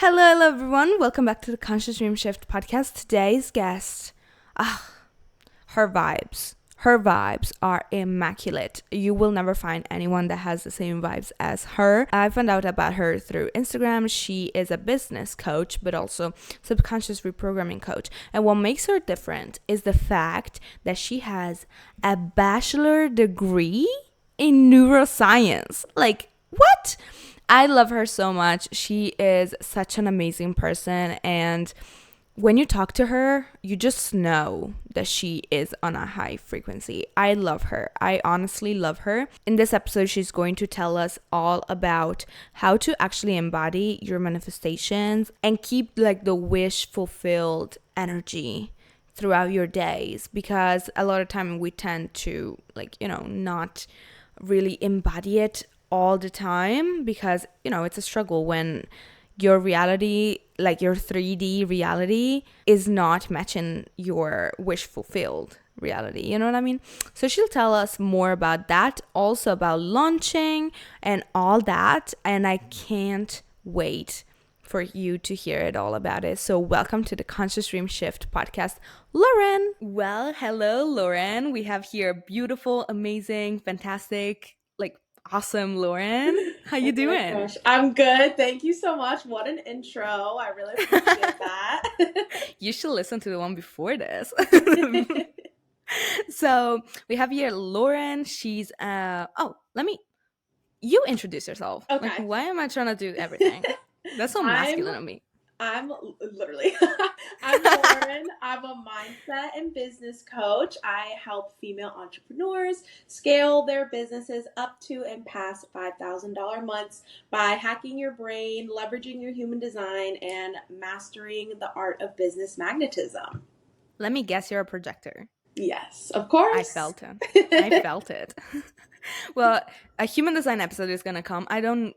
Hello everyone. Welcome back to the Conscious Dream Shift podcast. Today's guest, her vibes. Her vibes are immaculate. You will never find anyone that has the same vibes as her. I found out about her through Instagram. She is a business coach, but also subconscious reprogramming coach. And what makes her different is the fact that she has a bachelor degree in neuroscience. Like, what? I love her so much. She is such an amazing person, and when you talk to her, you just know that she is on a high frequency. I love her. I honestly love her. In this episode, she's going to tell us all about how to actually embody your manifestations and keep like the wish fulfilled energy throughout your days, because a lot of time we tend to not really embody it all the time, because it's a struggle when your reality, like your 3D reality, is not matching your wish fulfilled reality. You know what I mean? So she'll tell us more about that, also about launching and all that, and I can't wait for you to hear it all about it. So welcome to the Conscious Dream Shift podcast, Lauren. Well, hello Lauren. We have here beautiful, amazing, fantastic, awesome Lauren. How you doing? Oh my gosh, I'm good. Thank you so much. What an intro. I really appreciate that. You should listen to the one before this. So we have here Lauren. She's you introduce yourself. Okay. Like, why am I trying to do everything? That's so masculine of me. I'm literally, I'm Lauren. I'm a mindset and business coach. I help female entrepreneurs scale their businesses up to and past $5,000 months by hacking your brain, leveraging your human design, and mastering the art of business magnetism. Let me guess, you're a projector. Yes, of course. I felt it. Well, a human design episode is gonna come. I don't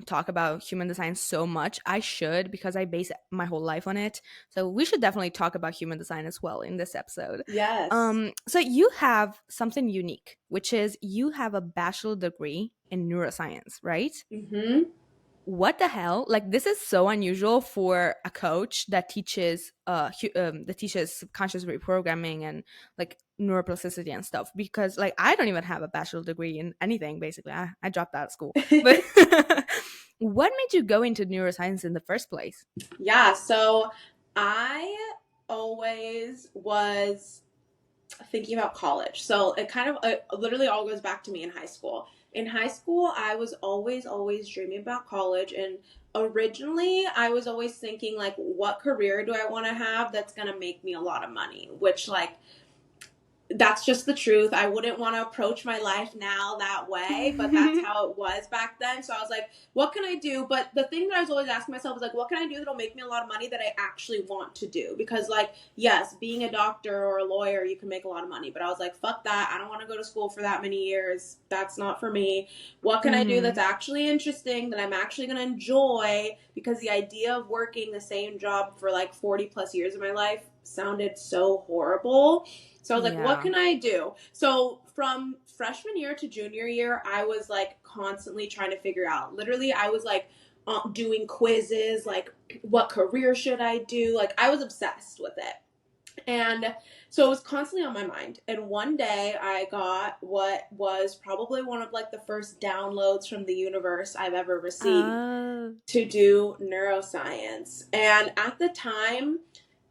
talk about human design so much. I should, because I base my whole life on it. So we should definitely talk about human design as well in this episode. Yes. So you have something unique, which is you have a bachelor degree in neuroscience, right? Mm-hmm. What the hell? Like, this is so unusual for a coach that teaches conscious reprogramming and like neuroplasticity and stuff, because like I don't even have a bachelor degree in anything. Basically, I dropped out of school. But what made you go into neuroscience in the first place? Yeah, so I always was thinking about college. So it literally all goes back to me in high school. In high school, I was always dreaming about college. And originally, I was always thinking, like, what career do I want to have that's going to make me a lot of money? Which, like, that's just the truth. I wouldn't want to approach my life now that way, but that's how it was back then. So I was like, what can I do? But the thing that I was always asking myself was like, what can I do that'll make me a lot of money that I actually want to do? Because like, yes, being a doctor or a lawyer, you can make a lot of money, but I was like, fuck that. I don't want to go to school for that many years. That's not for me. What can I do that's actually interesting, that I'm actually going to enjoy? Because the idea of working the same job for like 40 plus years of my life sounded so horrible. So I was like, what can I do? So from freshman year to junior year, I was like constantly trying to figure out. Literally, I was like doing quizzes, like what career should I do? Like I was obsessed with it. And so it was constantly on my mind. And one day I got what was probably one of like the first downloads from the universe I've ever received to do neuroscience. And at the time,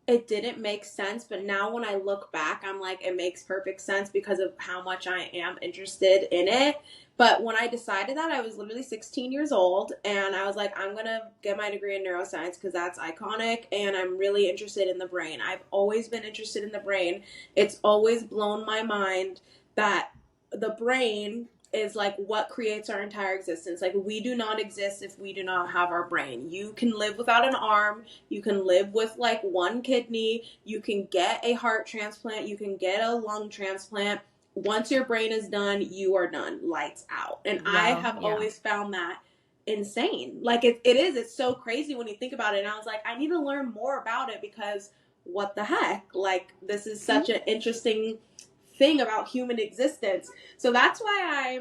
it didn't make sense, but now when I look back, I'm like, it makes perfect sense because of how much I am interested in it. But when I decided that, I was literally 16 years old, and I was like, I'm going to get my degree in neuroscience because that's iconic, and I'm really interested in the brain. I've always been interested in the brain. It's always blown my mind that the brain is like what creates our entire existence. Like we do not exist if we do not have our brain. You can live without an arm. You can live with like one kidney. You can get a heart transplant. You can get a lung transplant. Once your brain is done, you are done. Lights out. And wow, I have always found that insane. Like it's so crazy when you think about it. And I was like, I need to learn more about it because what the heck? Like this is such an interesting thing about human existence. So that's why I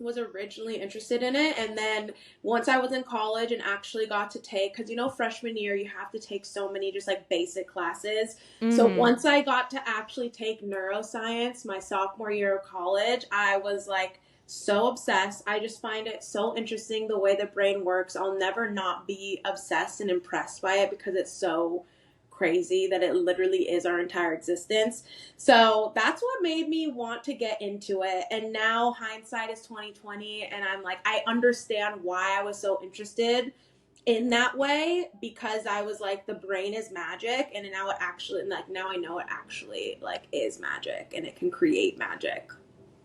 was originally interested in it, and then once I was in college and actually got to take, because freshman year you have to take so many just like basic classes. So Mm-hmm. once I got to actually take neuroscience my sophomore year of college, I was like so obsessed. I just find it so interesting the way the brain works. I'll never not be obsessed and impressed by it because it's so crazy that it literally is our entire existence. So that's what made me want to get into it. And now hindsight is 2020, and I'm like, I understand why I was so interested in that way, because I was like, the brain is magic, and now it actually, like, now I know it actually like is magic and it can create magic.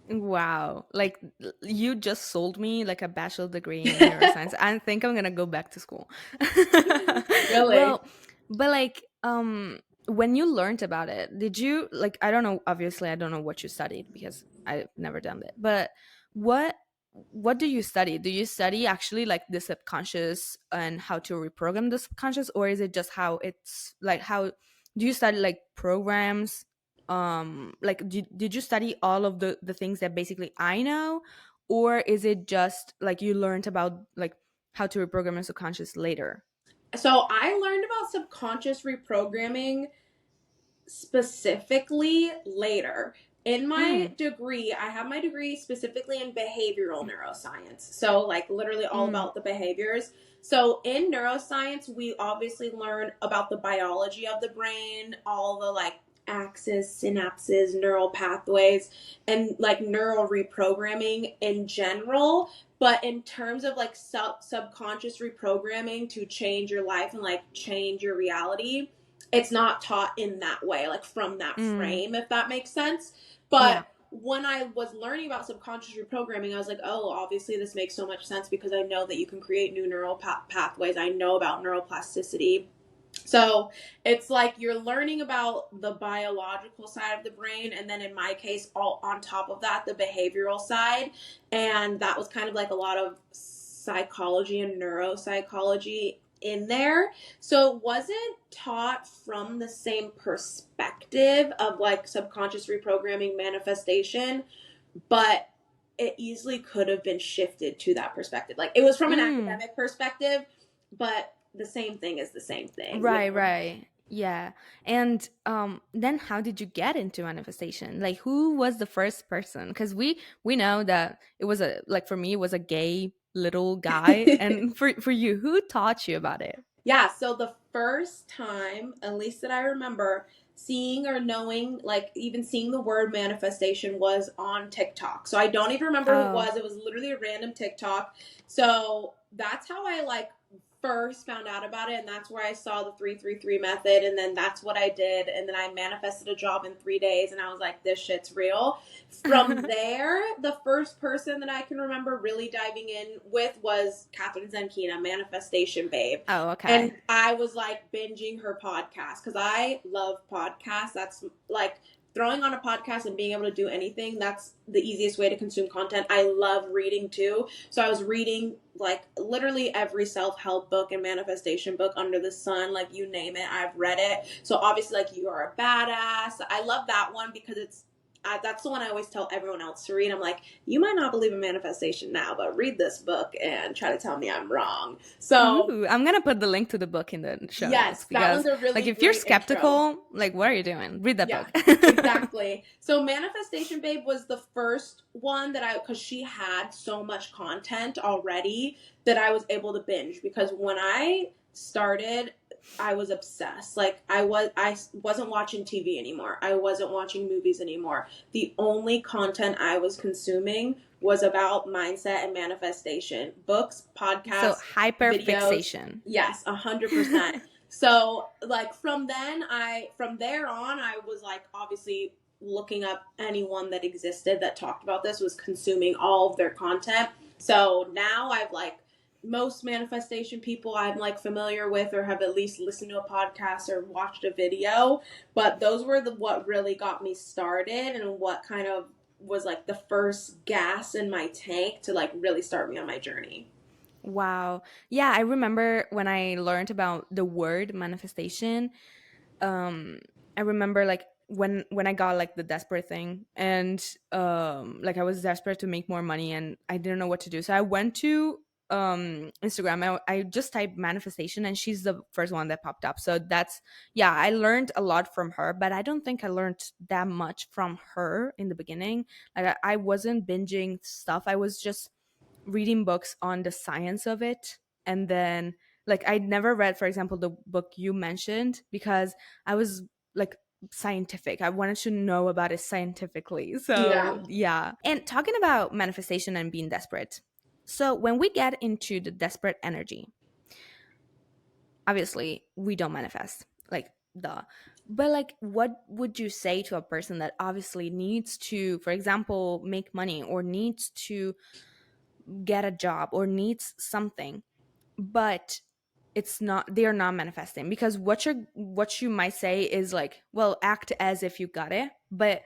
Wow. Like you just sold me like a bachelor degree in neuroscience. I think I'm gonna go back to school. Really? Well, but like when you learned about it, did you like I don't know, obviously I don't know what you studied because I've never done it. But what what do you study? Do you study actually like the subconscious and how to reprogram the subconscious, or is it just how it's like how do you study like programs, like did you study all of the things that basically I know, or is it just like you learned about like how to reprogram your subconscious later? So I learned about subconscious reprogramming specifically later. In my Mm, degree, I have my degree specifically in behavioral neuroscience. So, like, literally all mm, about the behaviors. So, in neuroscience, we obviously learn about the biology of the brain, all the like axes, synapses, neural pathways, and like neural reprogramming in general. But in terms of like subconscious reprogramming to change your life and like change your reality, it's not taught in that way, like from that mm, frame, if that makes sense. yeah. But when I was learning about subconscious reprogramming, I was like, oh, obviously this makes so much sense because I know that you can create new neural pathways. I know about neuroplasticity. So it's like you're learning about the biological side of the brain, and then in my case, all on top of that, the behavioral side. And that was kind of like a lot of psychology and neuropsychology in there. So it wasn't taught from the same perspective of like subconscious reprogramming manifestation, but it easily could have been shifted to that perspective. Like it was from an Mm, academic perspective, but the same thing is the same thing, you right, know? right. Yeah. And then how did you get into manifestation? Like who was the first person? Because we know that it was a like for me it was a gay little guy. And for you, who taught you about it? Yeah, so the first time, at least that I remember, seeing or knowing, like even seeing the word manifestation was on TikTok. So I don't even remember who it Oh. was. It was literally a random TikTok. So that's how I like first found out about it, and that's where I saw the 333 method, and then that's what I did, and then I manifested a job in 3 days, and I was like, this shit's real. From there, the first person that I can remember really diving in with was Catherine Zenkina, Manifestation Babe. Oh, okay. And I was like binging her podcast because I love podcasts. That's like throwing on a podcast and being able to do anything. That's the easiest way to consume content. I love reading too. So I was reading like literally every self help book and manifestation book under the sun. Like you name it, I've read it. So obviously, like You Are a Badass. I love that one because that's the one I always tell everyone else to read. I'm like, you might not believe in manifestation now, but read this book and try to tell me I'm wrong. So Ooh, I'm gonna put the link to the book in the show notes yes, that one's because, a like, really if you're great intro. skeptical, like, what are you doing? Read that Yeah, book. exactly. So Manifestation Babe was the first one that because she had so much content already that I was able to binge, because when I started, I was obsessed. Like I wasn't watching TV anymore. I wasn't watching movies anymore. The only content I was consuming was about mindset and manifestation. Books, So podcasts, videos. hyperfixation. Yes, 100%. So like from there on I was like obviously looking up anyone that existed that talked about this, was consuming all of their content. So now I've like most manifestation people I'm like familiar with or have at least listened to a podcast or watched a video, but those were the what really got me started and what kind of was like the first gas in my tank to like really start me on my journey. Wow. Yeah, I remember when I learned about the word manifestation, um I remember like when I got like the desperate thing, and like I was desperate to make more money and I didn't know what to do. So I went to Instagram. I just typed manifestation and she's the first one that popped up. So that's, yeah, I learned a lot from her, but I don't think I learned that much from her in the beginning. Like I wasn't binging stuff. I was just reading books on the science of it. And then like I never read, for example, the book you mentioned, because I was like scientific. I wanted to know about it scientifically. Yeah. So yeah. And talking about manifestation and being desperate, so when we get into the desperate energy, obviously we don't manifest, like, duh. But like, what would you say to a person that obviously needs to, for example, make money, or needs to get a job, or needs something, but it's not, they're not manifesting? Because what you might say is like, well, act as if you got it, but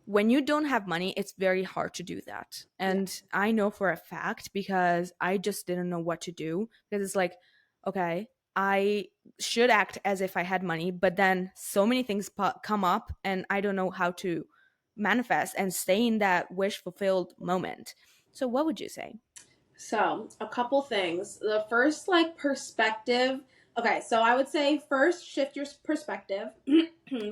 when you don't have money, it's very hard to do that. Yeah. And I know for a fact, because I just didn't know what to do. Because it's like, okay, I should act as if I had money, but then so many things come up and I don't know how to manifest and stay in that wish fulfilled moment. So what would you say? So, a couple things. The first, like, perspective. Okay, so I would say first, shift your perspective.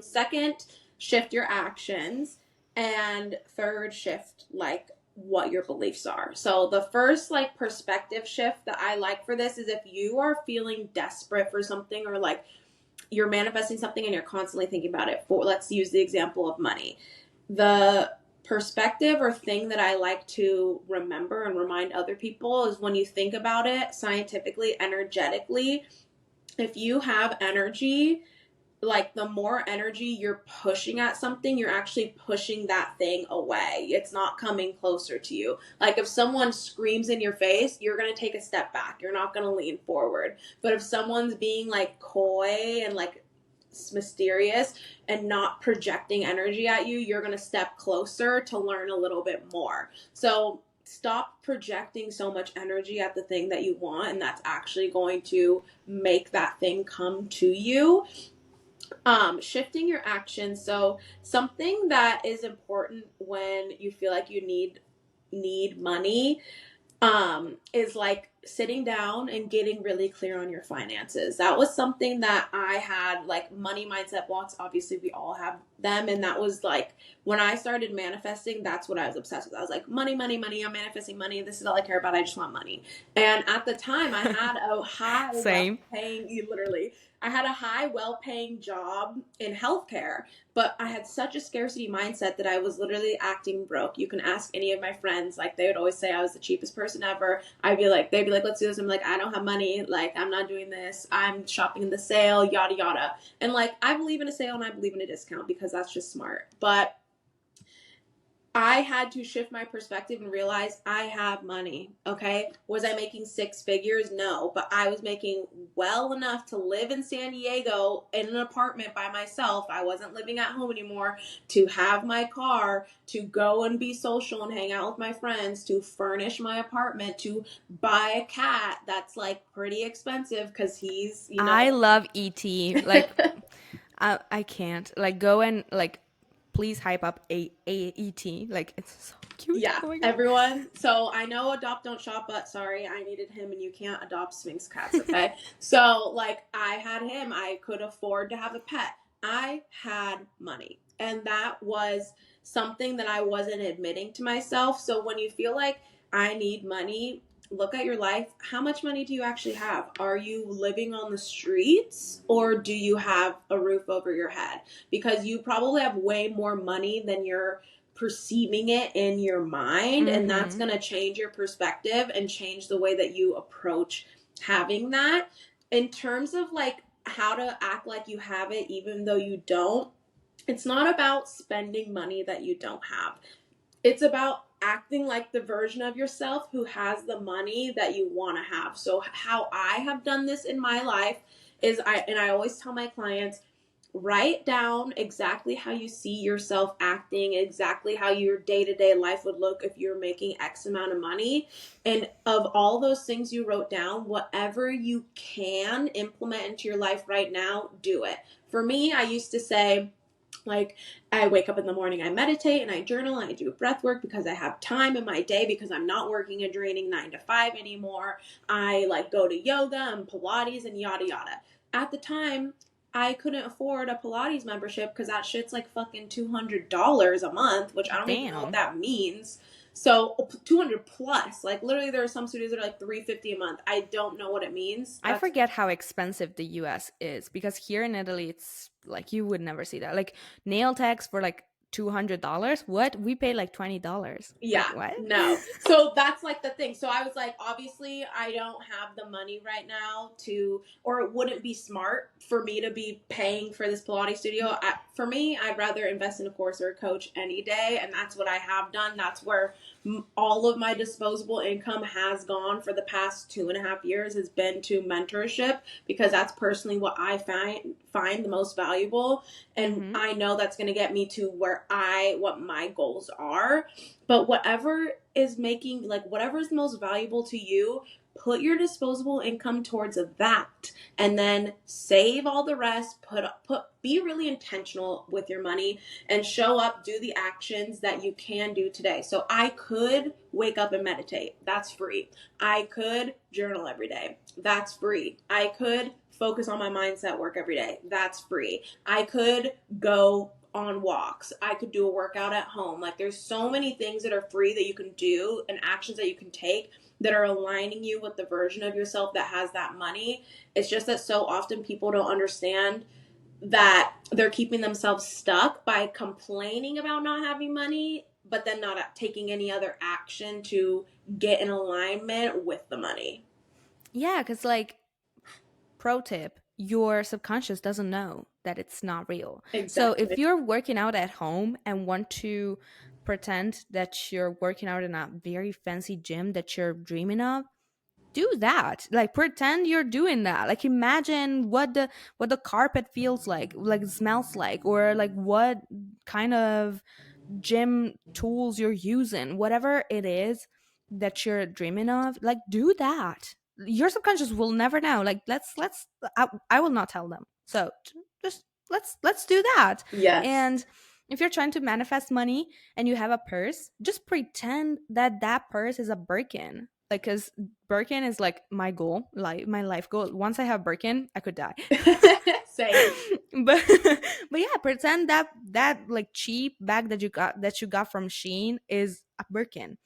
Second, shift your actions. And third, shift, like, what your beliefs are. So, the first, like, perspective shift that I like for this is if you are feeling desperate for something, or like you're manifesting something and you're constantly thinking about it. For, let's use the example of money. The perspective or thing that I like to remember and remind other people is, when you think about it scientifically, energetically, if you have energy, like, the more energy you're pushing at something, you're actually pushing that thing away. It's not coming closer to you. Like, if someone screams in your face, you're going to take a step back. You're not going to lean forward. But if someone's being like coy and like mysterious and not projecting energy at you, you're going to step closer to learn a little bit more. So stop projecting so much energy at the thing that you want, and that's actually going to make that thing come to you. Shifting your action. So something that is important when you feel like you need money, is like sitting down and getting really clear on your finances. That was something that I had, like, money mindset blocks. Obviously, we all have them. And that was like, when I started manifesting, that's what I was obsessed with. I was like, money, money, money. I'm manifesting money. This is all I care about. I just want money. And at the time, I had a high, Same. well-paying, literally, I had a high, well-paying job in healthcare, but I had such a scarcity mindset that I was literally acting broke. You can ask any of my friends. Like, they would always say I was the cheapest person ever. They'd be like, let's do this. I'm like, I don't have money. Like, I'm not doing this. I'm shopping in the sale, yada, yada. And like, I believe in a sale and I believe in a discount because that's just smart. But I had to shift my perspective and realize I have money, okay? Was I making six figures? No, but I was making well enough to live in San Diego in an apartment by myself. I wasn't living at home anymore, to have my car, to go and be social and hang out with my friends, to furnish my apartment, to buy a cat that's like pretty expensive because he's, I love ET. Like, I can't like go and like, please hype up a ET. Like, it's so cute. Yeah, Oh my god. everyone. So I know adopt, don't shop, but sorry, I needed him and you can't adopt Sphinx cats, okay? So, like, I had him. I could afford to have a pet. I had money. And that was something that I wasn't admitting to myself. So when you feel like I need money, look at your life. How much money do you actually have? Are you living on the streets, or do you have a roof over your head? Because you probably have way more money than you're perceiving it in your mind, and that's going to change your perspective and change the way that you approach having that. In terms of like how to act like you have it even though you don't, it's not about spending money that you don't have. It's about acting like the version of yourself who has the money that you want to have. So how I have done this in my life is I always tell my clients, write down exactly how you see yourself acting, exactly how your day-to-day life would look if you're making X amount of money. And of all those things you wrote down, whatever you can implement into your life right now, do it. For me, I used to say, Like, I wake up in the morning, I meditate and I journal and I do breath work because I have time in my day because I'm not working a draining 9 to 5 anymore. I like go to yoga and Pilates and yada yada. At the time, I couldn't afford a Pilates membership because that shit's like fucking $200 a month, which I don't even know what Damn. that means. So 200 plus, like literally there are some studios that are like 350 a month. I don't know what it means. I forget how expensive the US is because here in Italy, it's like you would never see that. Like nail techs for like $200. What? We pay like $20. Yeah, Like what? no. So that's like the thing. So I was like, obviously, I don't have the money right now to, or it wouldn't be smart for me to be paying for this Pilates studio. For me, I'd rather invest in a course or a coach any day. And that's what I have done. That's where all of my disposable income has gone for the past 2.5 years has been to mentorship because that's personally what I find the most valuable. And I know that's going to get me to what my goals are. But whatever is whatever is most valuable to you, put your disposable income towards that and then save all the rest. Be really intentional with your money and show up, do the actions that you can do today. So I could wake up and meditate. That's free. I could journal every day. That's free. I could focus on my mindset work every day. That's free. I could go on walks. I could do a workout at home. Like there's so many things that are free that you can do and actions that you can take that are aligning you with the version of yourself that has that money. It's just that so often people don't understand that they're keeping themselves stuck by complaining about not having money, but then not taking any other action to get in alignment with the money. Yeah, because like pro tip, your subconscious doesn't know that it's not real. So if Exactly. you're working out at home and want to pretend that you're working out in a very fancy gym that you're dreaming of, do that. Like pretend you're doing that. Like imagine what the carpet feels like smells like, or like what kind of gym tools you're using, whatever it is that you're dreaming of, like do that. Your subconscious will never know. Like I will not tell them. So just let's do that. Yes. And if you're trying to manifest money and you have a purse, just pretend that that purse is a Birkin. Like, because Birkin is like my goal, like my life goal. Once I have Birkin, I could die. Same. but but yeah, pretend that like cheap bag that you got from Shein is a Birkin.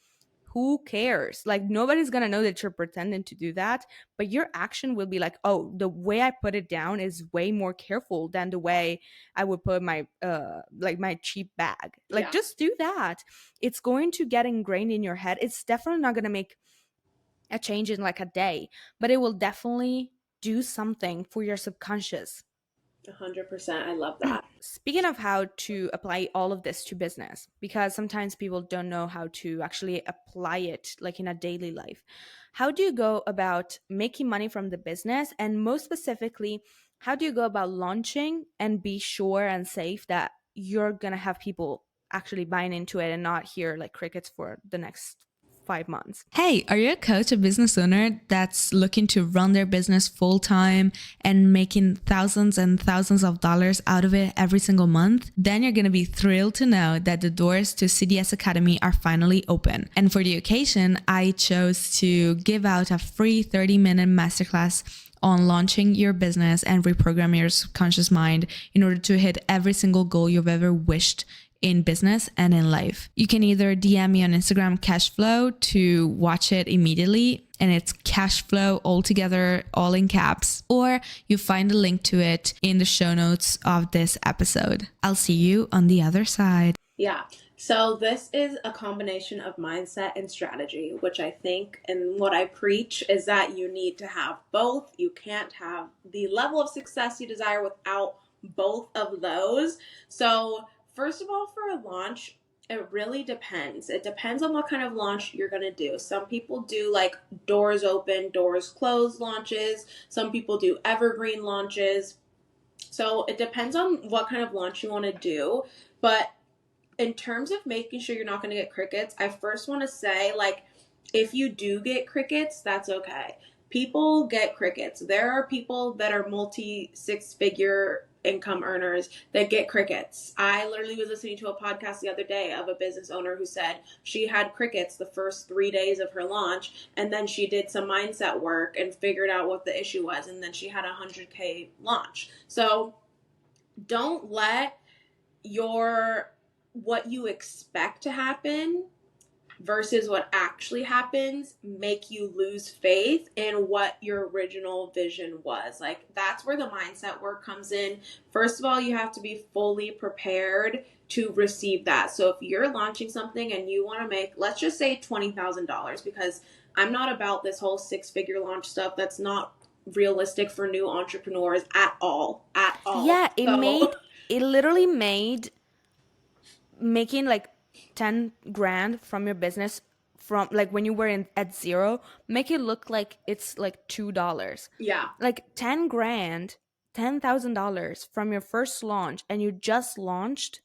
Who cares? Like nobody's gonna know that you're pretending to do that, but your action will be like, oh, the way I put it down is way more careful than the way I would put my like my cheap bag. Like Yeah. just do that. It's going to get ingrained in your head. It's definitely not gonna make a change in like a day, but it will definitely do something for your subconscious. 100%. I love that. Speaking of how to apply all of this to business, because sometimes people don't know how to actually apply it like in a daily life. How do you go about making money from the business? And most specifically, how do you go about launching and be sure and safe that you're going to have people actually buying into it and not hear like crickets for the next 5 months? Hey, are you a coach, a business owner that's looking to run their business full time and making thousands and thousands of dollars out of it every single month? Then you're going to be thrilled to know that the doors to CDS Academy are finally open. And for the occasion, I chose to give out a free 30-minute masterclass on launching your business and reprogram your subconscious mind in order to hit every single goal you've ever wished in business and in life. You can either DM me on Instagram Cashflow to watch it immediately, and it's Cashflow all together, all in caps, or you find a link to it in the show notes of this episode. I'll see you on the other side. Yeah. So this is a combination of mindset and strategy, which I think and what I preach is that you need to have both. You can't have the level of success you desire without both of those. So first of all, for a launch, it really depends. It depends on what kind of launch you're going to do. Some people do like doors open, doors closed launches. Some people do evergreen launches. So it depends on what kind of launch you want to do. But in terms of making sure you're not going to get crickets, I first want to say, like, if you do get crickets, that's okay. People get crickets. There are people that are multi six-figure income earners that get crickets. I literally was listening to a podcast the other day of a business owner who said she had crickets the first 3 days of her launch, and then she did some mindset work and figured out what the issue was, and then she had a 100K launch. So don't let what you expect to happen versus what actually happens make you lose faith in what your original vision was. Like, that's where the mindset work comes in. First of all, you have to be fully prepared to receive that. So if you're launching something and you want to make, let's just say $20,000, because I'm not about this whole 6-figure launch stuff. That's not realistic for new entrepreneurs at all. Yeah, it literally made making like 10 grand from your business, from like when you were at zero, make it look like it's like $2. Yeah. Like 10 grand, $10,000 from your first launch, and you just launched.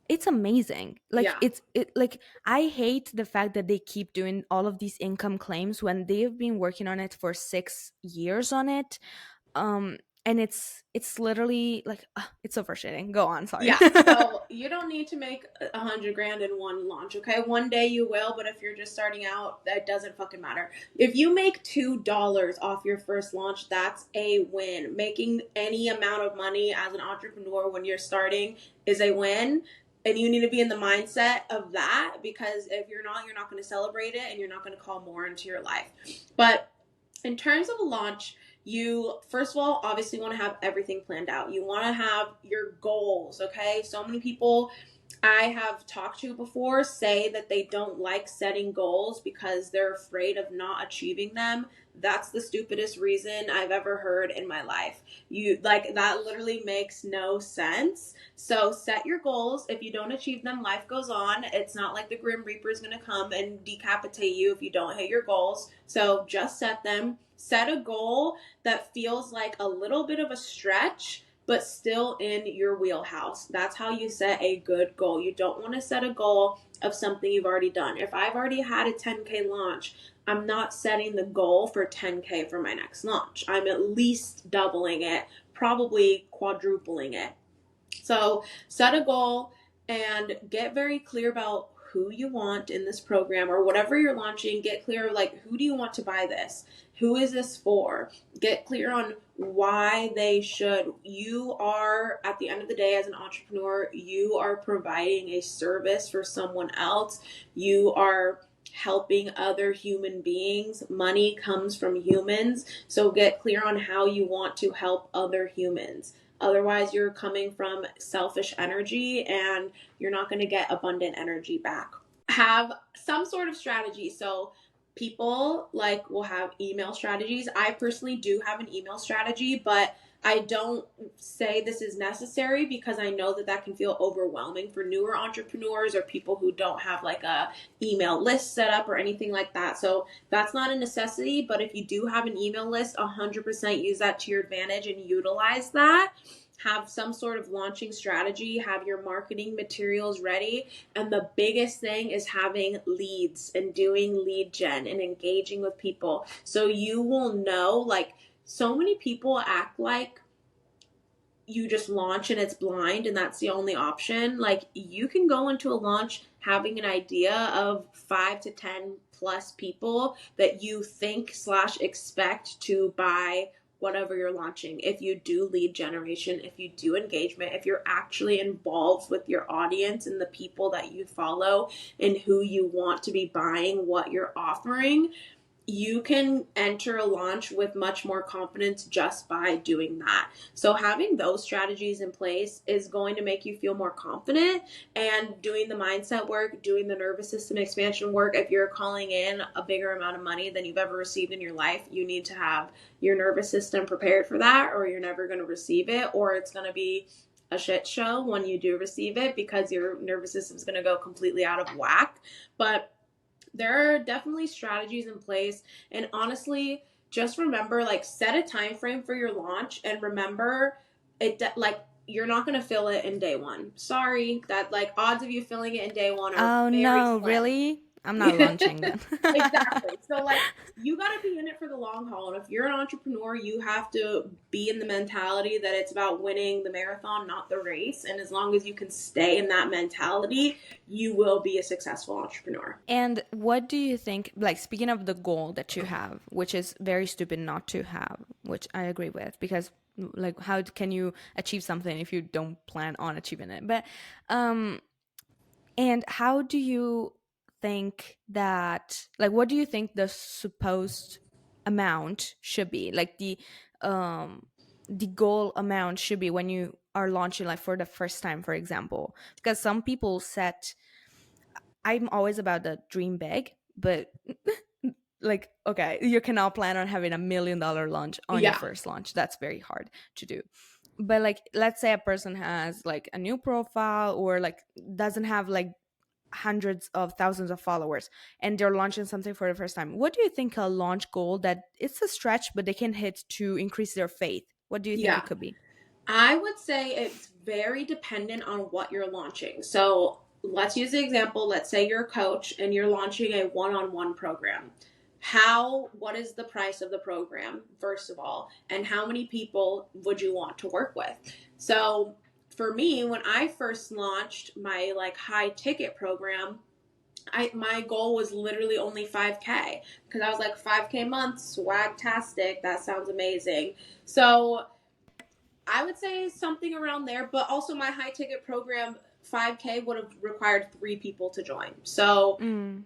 It's amazing. Like, Yeah. like, I hate the fact that they keep doing all of these income claims when they've been working on it for 6 years on it. And it's literally like, it's so frustrating. Go on, sorry. Yeah, so you don't need to make 100 grand in one launch, okay? One day you will, but if you're just starting out, that doesn't fucking matter. If you make $2 off your first launch, that's a win. Making any amount of money as an entrepreneur when you're starting is a win. And you need to be in the mindset of that, because if you're not going to celebrate it, and you're not going to call more into your life. But in terms of a launch, you first of all obviously want to have everything planned out. You want to have your goals, okay? So many people I have talked to before say that they don't like setting goals because they're afraid of not achieving them. That's the stupidest reason I've ever heard in my life. That literally makes no sense. So set your goals. If you don't achieve them, life goes on. It's not like the Grim Reaper is going to come and decapitate you if you don't hit your goals. So just set them. Set a goal that feels like a little bit of a stretch, but still in your wheelhouse. That's how you set a good goal. You don't want to set a goal of something you've already done. If I've already had a 10K launch, I'm not setting the goal for 10K for my next launch. I'm at least doubling it, probably quadrupling it. So set a goal and get very clear about who you want in this program or whatever you're launching. Get clear, like, who do you want to buy this? Who is this for? Get clear on why they should. You are, at the end of the day, as an entrepreneur, you are providing a service for someone else. You are helping other human beings. Money comes from humans. So get clear on how you want to help other humans. Otherwise, you're coming from selfish energy and you're not going to get abundant energy back. Have some sort of strategy. So people will have email strategies. I personally do have an email strategy, but I don't say this is necessary because I know that can feel overwhelming for newer entrepreneurs or people who don't have like a email list set up or anything like that. So that's not a necessity, but if you do have an email list, 100% use that to your advantage and utilize that. Have some sort of launching strategy, have your marketing materials ready. And the biggest thing is having leads and doing lead gen and engaging with people. So you will know, so many people act like you just launch and it's blind and that's the only option. You can go into a launch having an idea of 5 to 10 plus people that you think / expect to buy whatever you're launching. If you do lead generation, if you do engagement, if you're actually involved with your audience and the people that you follow and who you want to be buying what you're offering, you can enter a launch with much more confidence just by doing that. So having those strategies in place is going to make you feel more confident, and doing the mindset work, doing the nervous system expansion work. If you're calling in a bigger amount of money than you've ever received in your life, you need to have your nervous system prepared for that, or you're never going to receive it, or it's going to be a shit show when you do receive it because your nervous system is going to go completely out of whack. But there are definitely strategies in place, and honestly, just remember, set a time frame for your launch, and remember you're not going to fill it in day one. Sorry, that odds of you filling it in day one are very no, slim. really? I'm not launching then. Exactly. So like you got to be in it for the long haul. And if you're an entrepreneur, you have to be in the mentality that it's about winning the marathon, not the race. And as long as you can stay in that mentality, you will be a successful entrepreneur. And what do you think, like speaking of the goal that you have, which is very stupid not to have, which I agree with, because like how can you achieve something if you don't plan on achieving it? But and how do you think that, like, what do you think the supposed amount should be? Like the goal amount should be when you are launching, like for the first time, for example, because some people set, I'm always about the dream big, but like, okay, you cannot plan on having $1 million launch on your Yeah. first launch. That's very hard to do. But like, let's say a person has like a new profile, or like doesn't have like hundreds of thousands of followers, and they're launching something for the first time. What do you think a launch goal that it's a stretch but they can hit to increase their faith? What do you think Yeah. it could be? I would say it's very dependent on what you're launching. So let's use the example. Let's say you're a coach and you're launching a one-on-one program. What is the price of the program, first of all, and how many people would you want to work with? So for me, when I first launched my like high ticket program, my goal was literally only 5K because I was like 5K a month, swagtastic. That sounds amazing. So I would say something around there, but also my high ticket program 5K would have required 3 people to join. So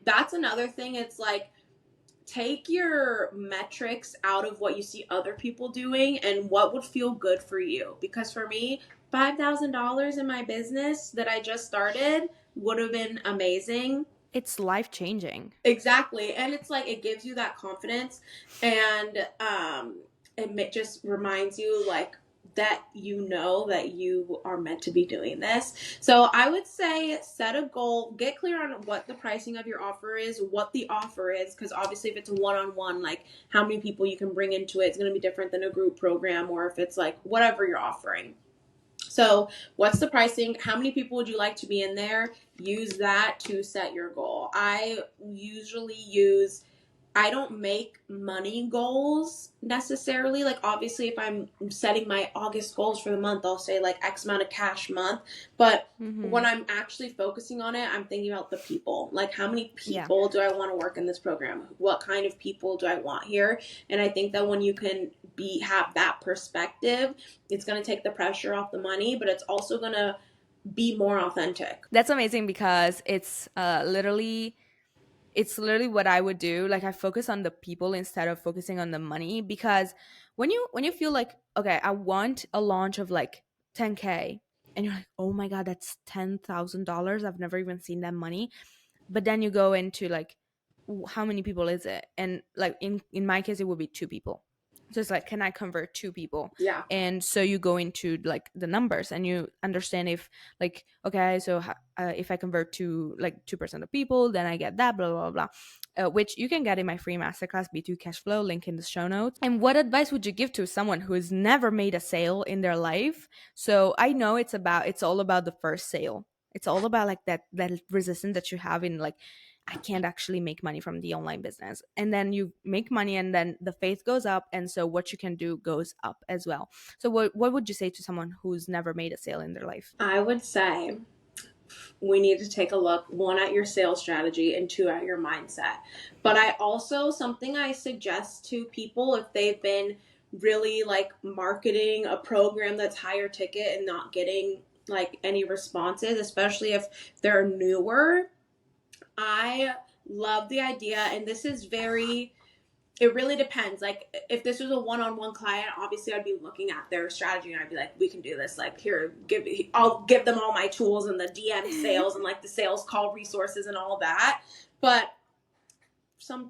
that's another thing. It's like take your metrics out of what you see other people doing and what would feel good for you. Because for me, $5,000 in my business that I just started would have been amazing. It's life changing. Exactly. And it's like it gives you that confidence, and it just reminds you like that you know that you are meant to be doing this. So I would say set a goal, get clear on what the pricing of your offer is, what the offer is, because obviously if it's a one-on-one, like how many people you can bring into it, it's going to be different than a group program, or if it's like whatever you're offering. So what's the pricing? How many people would you like to be in there? Use that to set your goal. I don't make money goals necessarily. Like obviously if I'm setting my August goals for the month, I'll say like X amount of cash month. But when I'm actually focusing on it, I'm thinking about the people. Like how many people do I want to work in this program? What kind of people do I want here? And I think that when you can have that perspective, it's going to take the pressure off the money, but it's also going to be more authentic. That's amazing, because it's literally what I would do. Like I focus on the people instead of focusing on the money, because when you feel like, okay, I want a launch of like 10K, and you're like, oh my god, that's $10,000. I've never even seen that money. But then you go into like, how many people is it? And like in my case, it would be 2 people. So it's like, can I convert 2 people? Yeah. And so you go into like the numbers, and you understand if like, okay, so if I convert to like 2% of people, then I get that, blah blah blah, which you can get in my free masterclass B2 Cash Flow, link in the show notes. And what advice would you give to someone who has never made a sale in their life? So I know it's all about the first sale. It's all about like that resistance that you have in like, I can't actually make money from the online business. And then you make money, and then the faith goes up. And so what you can do goes up as well. So what would you say to someone who's never made a sale in their life? I would say we need to take a look, 1, at your sales strategy, and 2, at your mindset. But something I suggest to people, if they've been really like marketing a program that's higher ticket and not getting like any responses, especially if they're newer, I love the idea, and it really depends. Like if this was a one-on-one client, obviously I'd be looking at their strategy and I'd be like, we can do this. Like here, I'll give them all my tools and the DM sales and like the sales call resources and all that. But some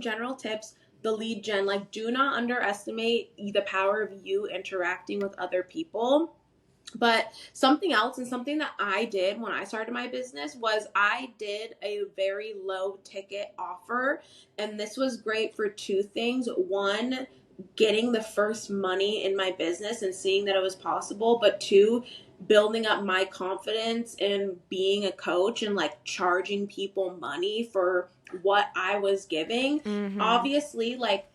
general tips, the lead gen, like do not underestimate the power of you interacting with other people. But something else, and something that I did when I started my business, was I did a very low ticket offer. And this was great for 2 things. 1, getting the first money in my business and seeing that it was possible. But 2, building up my confidence in being a coach and like charging people money for what I was giving. Mm-hmm. Obviously, like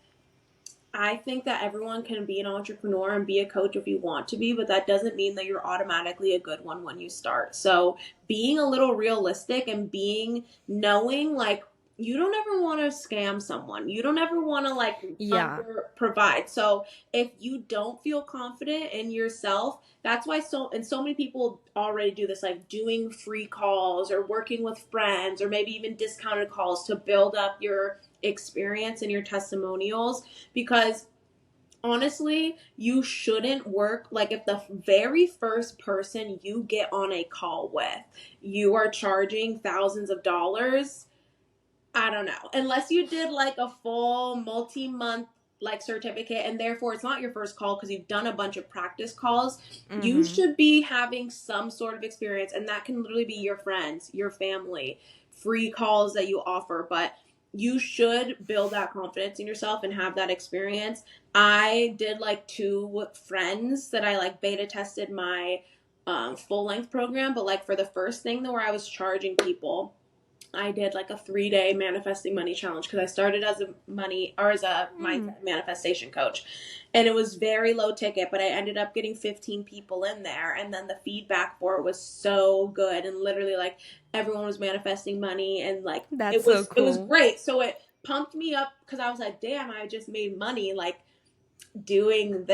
I think that everyone can be an entrepreneur and be a coach if you want to be, but that doesn't mean that you're automatically a good one when you start. So, being a little realistic and being knowing like you don't ever want to scam someone. You don't ever want to like Yeah. under provide. So, if you don't feel confident in yourself, that's why so many people already do this like doing free calls or working with friends or maybe even discounted calls to build up your experience and your testimonials because honestly, you shouldn't work like if the very first person you get on a call with, you are charging thousands of dollars. I don't know. Unless you did like a full multi-month like certificate and therefore it's not your first call because you've done a bunch of practice calls, you Mm-hmm. should be having some sort of experience and that can literally be your friends, your family, free calls that you offer, but you should build that confidence in yourself and have that experience. I did like two friends that I like beta tested my full length program, but like for the first thing though where I was charging people I did like a 3 day manifesting money challenge because I started as a money or as a Mm. mindset manifestation coach. And it was very low ticket, but I ended up getting 15 people in there. And then the feedback for it was so good. And literally like everyone was manifesting money and like That's it so was cool. great. So it pumped me up because I was like, damn, I just made money. Like doing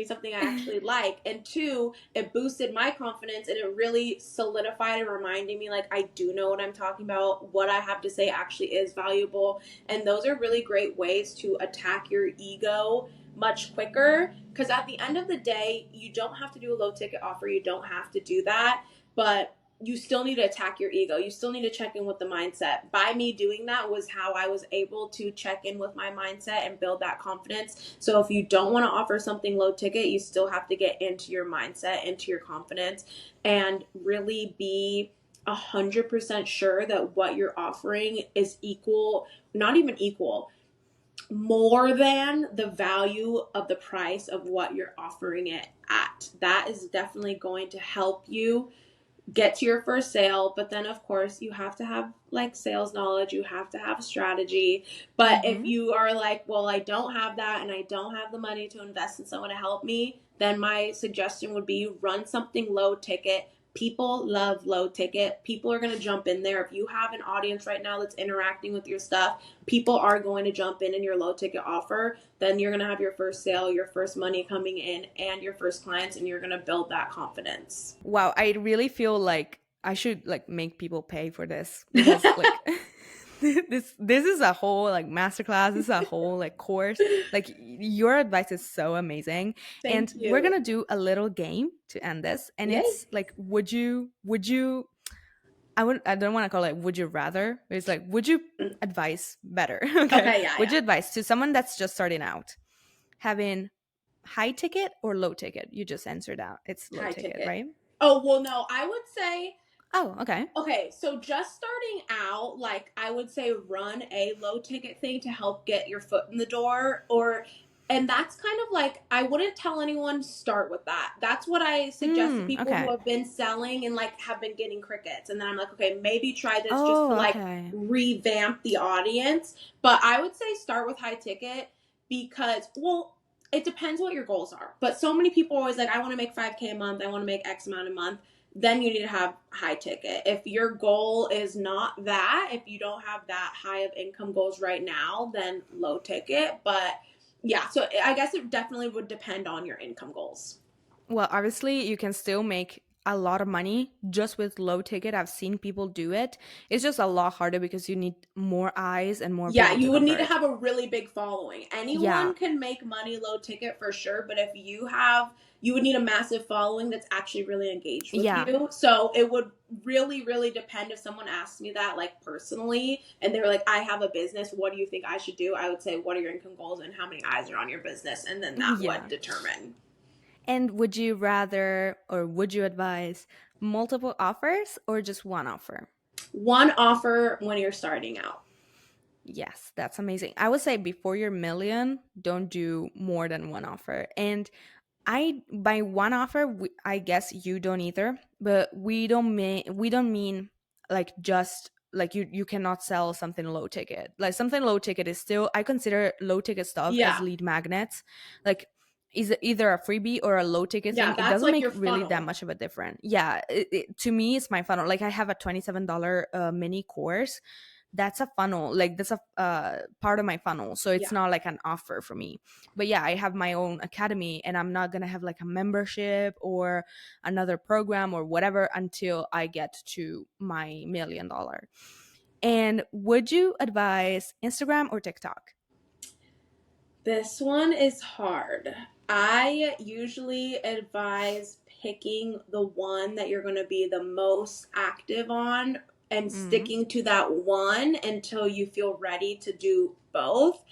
something I actually like. And two, it boosted my confidence and it really solidified and reminded me like I do know what I'm talking about. What I have to say actually is valuable. And those are really great ways to attack your ego much quicker. Because at the end of the day, you don't have to do a low ticket offer. You don't have to do that. But you still need to attack your ego. You still need to check in with the mindset. By me doing that was how I was able to check in with my mindset and build that confidence. So if you don't want to offer something low ticket, you still have to get into your mindset, into your confidence, and really be 100% sure that what you're offering is equal, not even equal, more than the value of the price of what you're offering it at. That is definitely going to help you get to your first sale, but then of course you have to have like sales knowledge, you have to have strategy. But if Mm-hmm. you are like, well, I don't have that and I don't have the money to invest in someone to help me, then my suggestion would be run something low ticket. People love low ticket. People are going to jump in there. If you have an audience right now that's interacting with your stuff, people are going to jump in your low ticket offer. Then you're going to have your first sale, your first money coming in, and your first clients, and you're going to build that confidence. Wow, I really feel like I should like make people pay for this because like this is a whole like masterclass. This is a whole like course. Like your advice is so amazing, Thank and we're you. gonna do a little game to end this. And Yay. it's like, would you? I don't want to call it would you rather. It's like would you advise better? Okay, Okay, yeah, would yeah. you advise to someone that's just starting out having high ticket or low ticket? You just answered out. It's low High ticket, ticket. right? Oh, well, no, I would say, Oh, okay. okay, so just starting out, like, I would say run a low ticket thing to help get your foot in the door, and that's kind of like, I wouldn't tell anyone start with that. That's what I suggest to people who Okay. have been selling and like have been getting crickets. And then I'm like, okay, maybe try this just to Oh, like okay. revamp the audience. But I would say start with high ticket because, well, it depends what your goals are. But so many people are always like, I want to make 5K a month, I want to make X amount a month. Then you need to have high ticket. If your goal is not that, if you don't have that high of income goals right now, then low ticket. But yeah, so I guess it definitely would depend on your income goals. Well, obviously, you can still make a lot of money just with low ticket. I've seen people do it. It's just a lot harder because you need more eyes and more Yeah, people to you would need to convert. have a really big following. Yeah. Anyone can make money low ticket for sure, but if you have, you would need a massive following that's actually really engaged with Yeah. you. So it would really, really depend if someone asked me that, like personally, and they were like, I have a business, what do you think I should do? I would say, what are your income goals and how many eyes are on your business? And then that would Yeah. determine. And would you rather or would you advise multiple offers or just one offer? One offer when you're starting out. Yes, that's amazing. I would say before you're million, don't do more than one offer. And I by one offer, I guess you don't either, but we don't mean like just like you cannot sell something low ticket. Like something low ticket is still, I consider low ticket stuff as Yeah. lead magnets. Like is either a freebie or a low ticket Yeah, thing. It that's doesn't like make your really that funnel. much of a difference. Yeah, to me it's my funnel. Like I have a $27 mini course. That's a funnel. Like that's a part of my funnel. So it's Yeah. not like an offer for me. But yeah, I have my own academy, and I'm not gonna have like a membership or another program or whatever until I get to my $1 million. And would you advise Instagram or TikTok? This one is hard. I usually advise picking the one that you're going to be the most active on and Mm. sticking to that one until you feel ready to do both.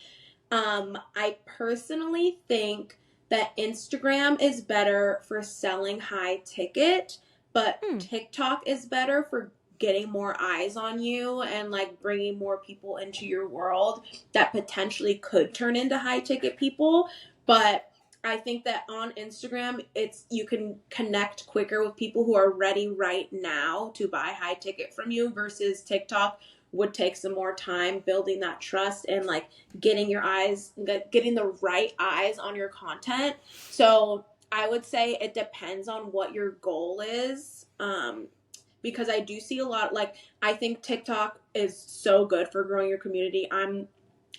I personally think that Instagram is better for selling high ticket, but Mm. TikTok is better for getting more eyes on you and like bringing more people into your world that potentially could turn into high ticket people. But I think that on Instagram, it's you can connect quicker with people who are ready right now to buy high ticket from you versus TikTok would take some more time building that trust and like getting the right eyes on your content. So I would say it depends on what your goal is. Because I do see a lot, like, I think TikTok is so good for growing your community. I'm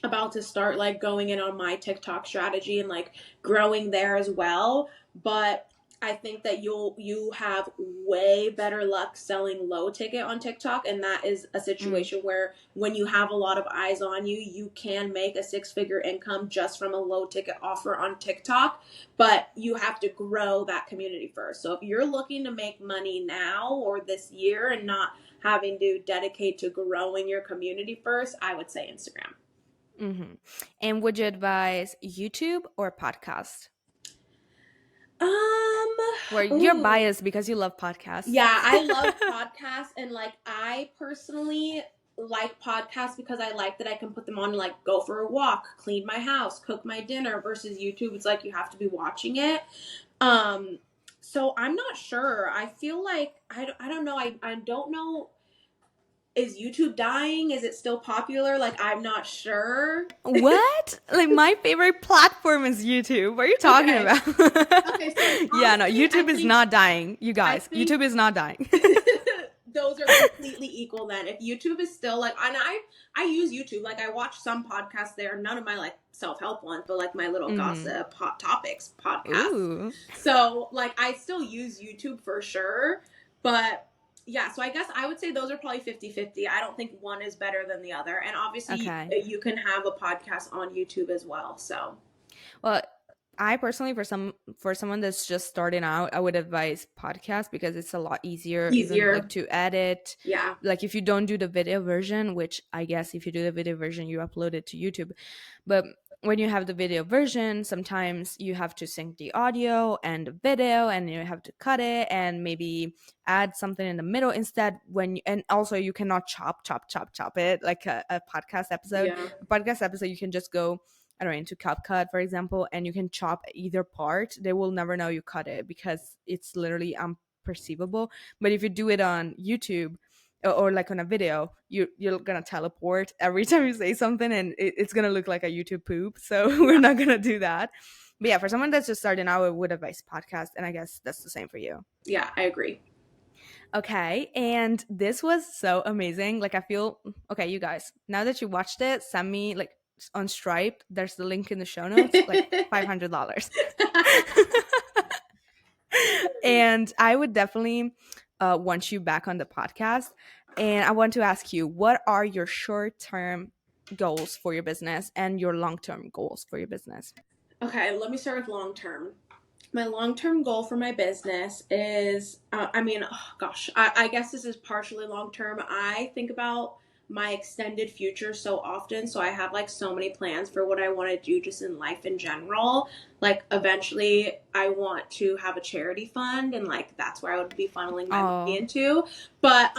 about to start like going in on my TikTok strategy and like growing there as well. But I think that you have way better luck selling low ticket on TikTok, and that is a Mm. situation where when you have a lot of eyes on you, you can make a six-figure income just from a low ticket offer on TikTok, but you have to grow that community first. So if you're looking to make money now or this year and not having to dedicate to growing your community first, I would say Instagram. Mm-hmm. And would you advise YouTube or podcast? Um, Where you're ooh. biased because you love podcasts. Yeah, I love podcasts, and like I personally like podcasts because I like that I can put them on and like go for a walk, clean my house, cook my dinner versus YouTube it's like you have to be watching it. Um so I'm not sure. I feel like I don't know. I don't know, is YouTube dying? Is it still popular? Like I'm not sure. What? Like my favorite platform is YouTube. What are you talking Okay. about? Okay, so Yeah, no, honestly, YouTube is not dying. You I guys, think YouTube is not dying. those are completely equal then. If YouTube is still like, and I use YouTube, like I watch some podcasts there, none of my like self-help ones, but like my little Mhm. gossip hot topics podcasts. Ooh. So like I still use YouTube for sure, but yeah, so I guess I would say those are probably 50-50. I don't think one is better than the other, and obviously Okay. you can have a podcast on YouTube as well. So Well, I personally, for someone that's just starting out, I would advise podcast because it's a lot easier, even like easier. to edit. Yeah. Like if you don't do the video version, which I guess if you do the video version, you upload it to YouTube. But when you have the video version, sometimes you have to sync the audio and the video, and you have to cut it and maybe add something in the middle instead. And also you cannot chop it like a podcast episode. Yeah. A podcast episode, you can just go, I don't know, into CapCut, for example, and you can chop either part. They will never know you cut it because it's literally unperceivable. But if you do it on YouTube or like on a video, you're gonna teleport every time you say something, and it's gonna look like a YouTube poop. So we're Yeah. not gonna do that. But yeah, for someone that's just starting out, I would advise podcast, and I guess that's the same for you. Yeah, I agree. Okay, and this was so amazing. Like I feel okay, you guys. Now that you watched it, send me like on Stripe. There's the link in the show notes. Like $500. And I would definitely want you back on the podcast. And I want to ask you, what are your short-term goals for your business and your long-term goals for your business? Okay, let me start with long term. My long term goal for my business is, I mean, oh gosh, I guess this is partially long term. I think about my extended future so often. So I have like so many plans for what I want to do just in life in general. Like eventually I want to have a charity fund, and like that's where I would be funneling my money Oh, into. But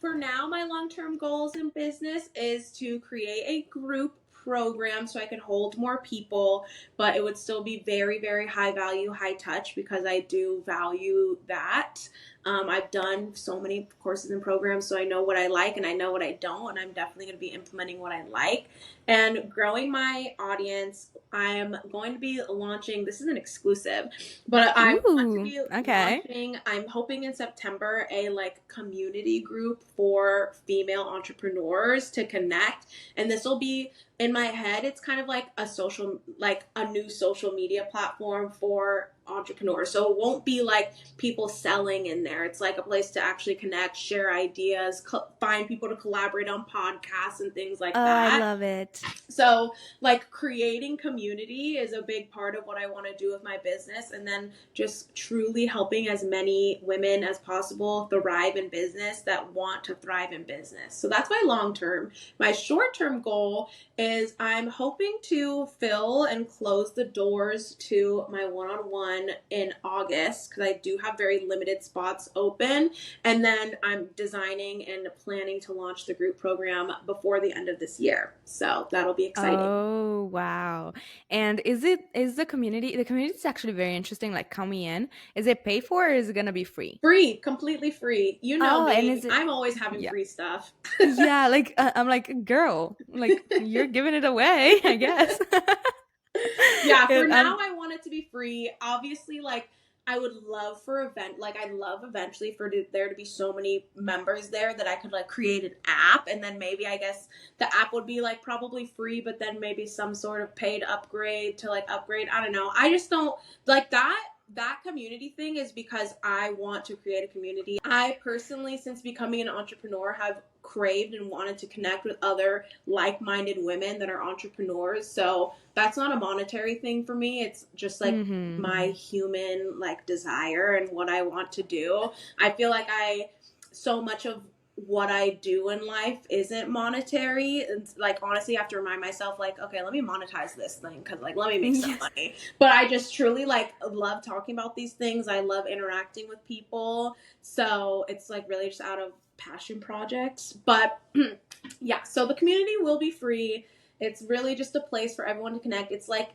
for now, my long term goals in business is to create a group program so I could hold more people, but it would still be very, very high value, high touch because I do value that. I've done so many courses and programs, so I know what I like and I know what I don't, and I'm definitely going to be implementing what I like and growing my audience. I'm going to be launching, this is an exclusive, but I want to Ooh, be okay. launching, I'm hoping in September, a like community group for female entrepreneurs to connect. And this will be, in my head, it's kind of like a new social media platform for entrepreneurs. So it won't be like people selling in there. It's like a place to actually connect, share ideas, find people to collaborate on podcasts and things Oh, like I that. love it. So, like, creating community is a big part of what I want to do with my business. And then just truly helping as many women as possible thrive in business that want to thrive in business. So, that's my long term. My short term goal is I'm hoping to fill and close the doors to my one on one in August because I do have very limited spots open. And then I'm designing and planning to launch the group program before the end of this year. So that'll be exciting. Oh, wow. And is the community is actually very interesting, like coming in. Is it paid for or is it gonna be free? Free, completely free. You know Oh, and me, is it I'm always having yeah. free stuff. Yeah, like I'm like, girl, like you're giving it away, I guess. Yeah, for And now I want it to be free. Obviously, like I would love for I'd love eventually for there to be so many members there that I could like create an app, and then maybe I guess the app would be like probably free, but then maybe some sort of paid upgrade to like upgrade. I don't know. I just don't like that community thing is because I want to create a community. I personally, since becoming an entrepreneur, have craved and wanted to connect with other like-minded women that are entrepreneurs. So that's not a monetary thing for me. It's just like mm-hmm. my human like desire and what I want to do. I feel like so much of what I do in life isn't monetary. It's like honestly I have to remind myself like, okay, let me monetize this thing because like let me make some Yes. money. But I just truly like love talking about these things. I love interacting with people. So it's like really just out of passion projects. But yeah, so the community will be free. It's really just a place for everyone to connect. It's like,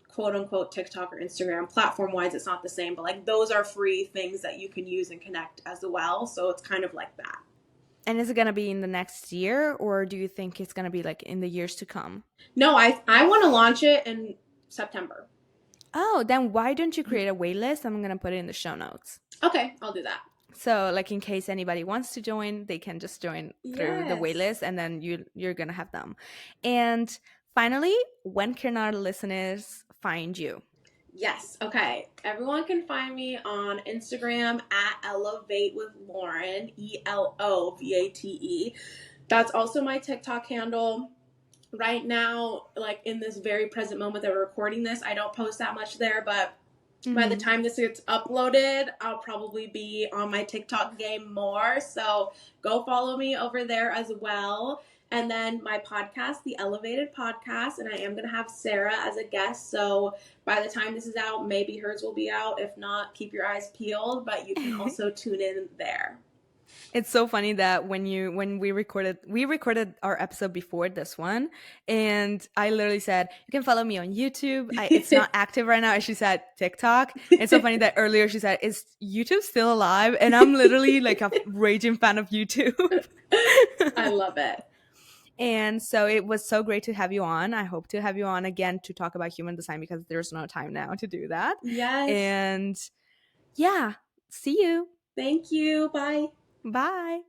quote unquote TikTok or Instagram. Platform wise, it's not the same, but like those are free things that you can use and connect as well. So it's kind of like that. And is it gonna be in the next year, or do you think it's gonna be like in the years to come? No, I want to launch it in September. Oh, then why don't you create a wait list? I'm gonna put it in the show notes. Okay, I'll do that. So, like, in case anybody wants to join, they can just join through the Yes. waitlist, and then you're gonna have them. And finally, when can our listeners find you? Yes. Okay. Everyone can find me on Instagram at Elevate with Lauren, ELOVATE. That's also my TikTok handle. Right now, like in this very present moment that we're recording this, I don't post that much there, but by the time this gets uploaded, I'll probably be on my TikTok game more. So go follow me over there as well. And then my podcast, The Elevated Podcast, and I am going to have Sarah as a guest. So by the time this is out, maybe hers will be out. If not, keep your eyes peeled, but you can also tune in there. It's so funny that when we recorded our episode before this one, and I literally said you can follow me on YouTube. It's not active right now, and she said TikTok. It's so funny that earlier she said, "Is YouTube still alive?" And I'm literally like a raging fan of YouTube. I love it. And so it was so great to have you on. I hope to have you on again to talk about human design because there's no time now to do that. Yes. And yeah, see you. Thank you. Bye. Bye.